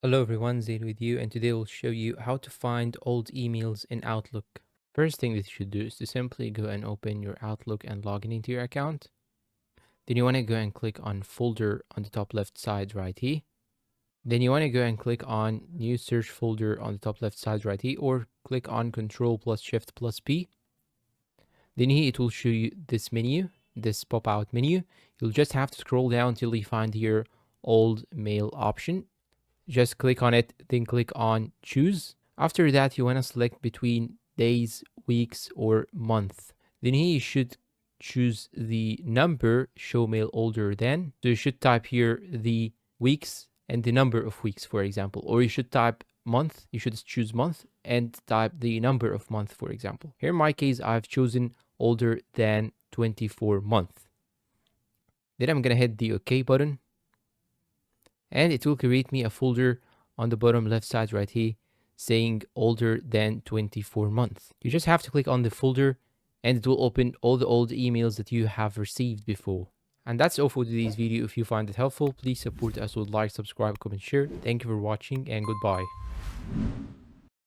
Hello everyone, Zaid with you, and today we'll show you how to find old emails in Outlook. First thing that you should do is to simply go and open your Outlook and log in into your account. Then you want to go and click on folder on the top left side right here. Then you want to go and click on new search folder on the top left side right here, or click on Control plus Shift plus P. Then here it will show you this menu, this pop-out menu. You'll just have to scroll down till you find your old mail option. Just click on it, then click on choose. After that, you want to select between days, weeks, or month. Then here you should choose the number show mail older than. So you should type here the weeks and the number of weeks, for example. Or you should type month, you should choose month and type the number of month, for example. Here in my case, I've chosen older than 24 month. Then I'm gonna hit the OK button, and it will create me a folder on the bottom left side right here saying older than 24 months. You just have to click on the folder and it will open all the old emails that you have received before. And that's all for today's video. If you find it helpful, please support us with like, subscribe, comment, share. Thank you for watching and goodbye.